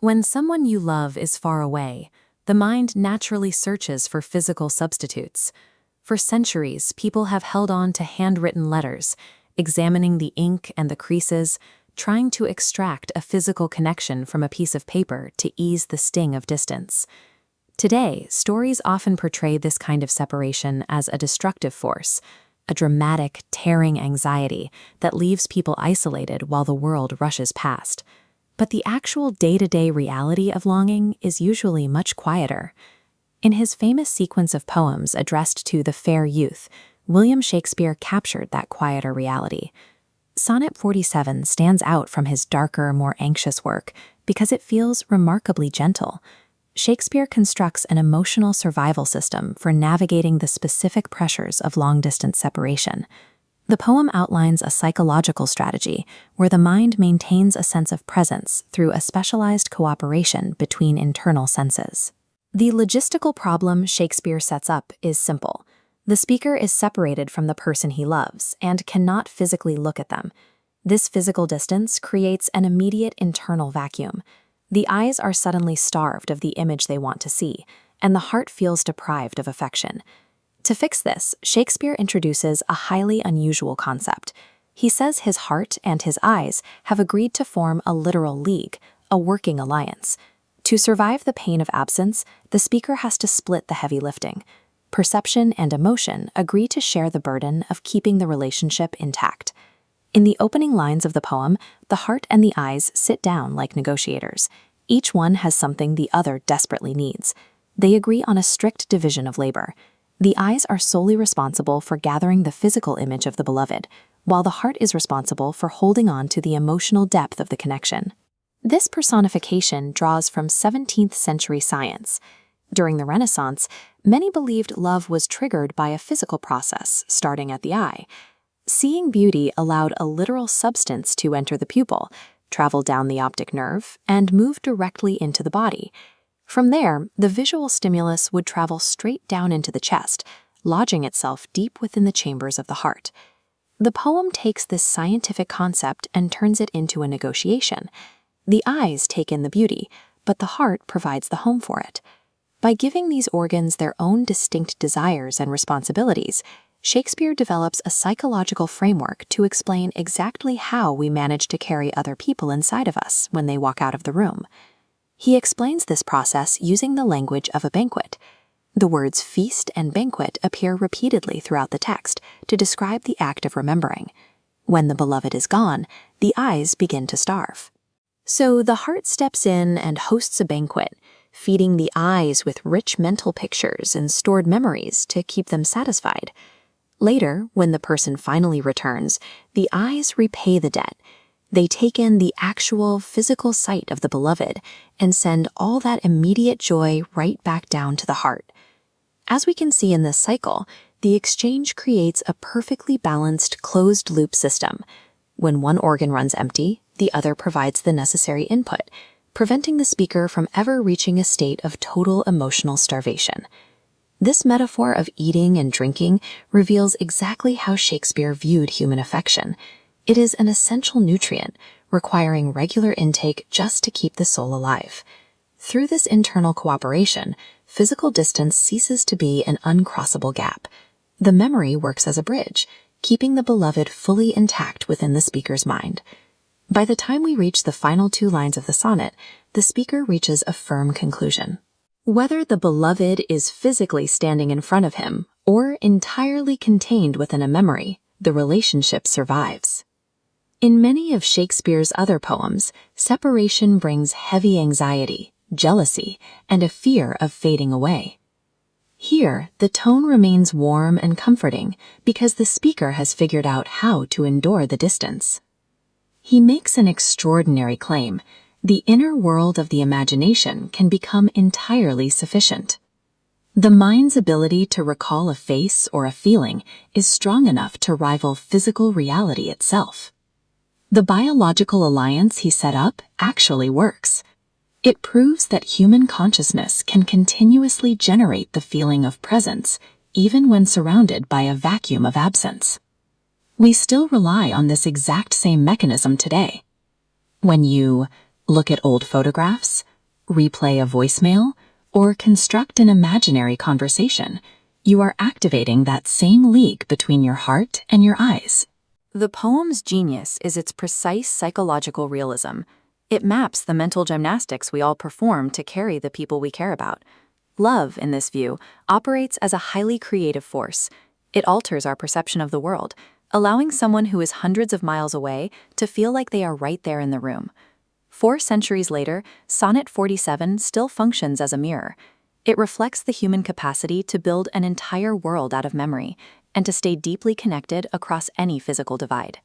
When someone you love is far away, the mind naturally searches for physical substitutes. For centuries, people have held on to handwritten letters, examining the ink and the creases, trying to extract a physical connection from a piece of paper to ease the sting of distance. Today, stories often portray this kind of separation as a destructive force, a dramatic, tearing anxiety that leaves people isolated while the world rushes past. But the actual day-to-day reality of longing is usually much quieter. In his famous sequence of poems addressed to the fair youth, William Shakespeare captured that quieter reality. Sonnet 47 stands out from his darker, more anxious work because it feels remarkably gentle. Shakespeare constructs an emotional survival system for navigating the specific pressures of long-distance separation. The poem outlines a psychological strategy where the mind maintains a sense of presence through a specialized cooperation between internal senses. The logistical problem Shakespeare sets up is simple. The speaker is separated from the person he loves and cannot physically look at them. This physical distance creates an immediate internal vacuum. The eyes are suddenly starved of the image they want to see, and the heart feels deprived of affection. To fix this, Shakespeare introduces a highly unusual concept. He says his heart and his eyes have agreed to form a literal league, a working alliance. To survive the pain of absence, the speaker has to split the heavy lifting. Perception and emotion agree to share the burden of keeping the relationship intact. In the opening lines of the poem, the heart and the eyes sit down like negotiators. Each one has something the other desperately needs. They agree on a strict division of labor. The eyes are solely responsible for gathering the physical image of the beloved, while the heart is responsible for holding on to the emotional depth of the connection. This personification draws from 17th century science. During the Renaissance, many believed love was triggered by a physical process starting at the eye. Seeing beauty allowed a literal substance to enter the pupil, travel down the optic nerve, and move directly into the body. From there, the visual stimulus would travel straight down into the chest, lodging itself deep within the chambers of the heart. The poem takes this scientific concept and turns it into a negotiation. The eyes take in the beauty, but the heart provides the home for it. By giving these organs their own distinct desires and responsibilities, Shakespeare develops a psychological framework to explain exactly how we manage to carry other people inside of us when they walk out of the room. He explains this process using the language of a banquet. The words feast and banquet appear repeatedly throughout the text to describe the act of remembering. When the beloved is gone, the eyes begin to starve. So the heart steps in and hosts a banquet, feeding the eyes with rich mental pictures and stored memories to keep them satisfied. Later, when the person finally returns, the eyes repay the debt. They take in the actual physical sight of the beloved and send all that immediate joy right back down to the heart. As we can see in this cycle, the exchange creates a perfectly balanced closed-loop system. When one organ runs empty, the other provides the necessary input, preventing the speaker from ever reaching a state of total emotional starvation. This metaphor of eating and drinking reveals exactly how Shakespeare viewed human affection. It is an essential nutrient, requiring regular intake just to keep the soul alive. Through this internal cooperation, physical distance ceases to be an uncrossable gap. The memory works as a bridge, keeping the beloved fully intact within the speaker's mind. By the time we reach the final 2 lines of the sonnet, the speaker reaches a firm conclusion. Whether the beloved is physically standing in front of him or entirely contained within a memory, the relationship survives. In many of Shakespeare's other poems, separation brings heavy anxiety, jealousy, and a fear of fading away. Here, the tone remains warm and comforting because the speaker has figured out how to endure the distance. He makes an extraordinary claim. The inner world of the imagination can become entirely sufficient. The mind's ability to recall a face or a feeling is strong enough to rival physical reality itself. The biological alliance he set up actually works. It proves that human consciousness can continuously generate the feeling of presence, even when surrounded by a vacuum of absence. We still rely on this exact same mechanism today. When you look at old photographs, replay a voicemail, or construct an imaginary conversation, you are activating that same league between your heart and your eyes. The poem's genius is its precise psychological realism. It maps the mental gymnastics we all perform to carry the people we care about. Love, in this view, operates as a highly creative force. It alters our perception of the world, allowing someone who is hundreds of miles away to feel like they are right there in the room. 4 centuries later, Sonnet 47 still functions as a mirror. It reflects the human capacity to build an entire world out of memory and to stay deeply connected across any physical divide.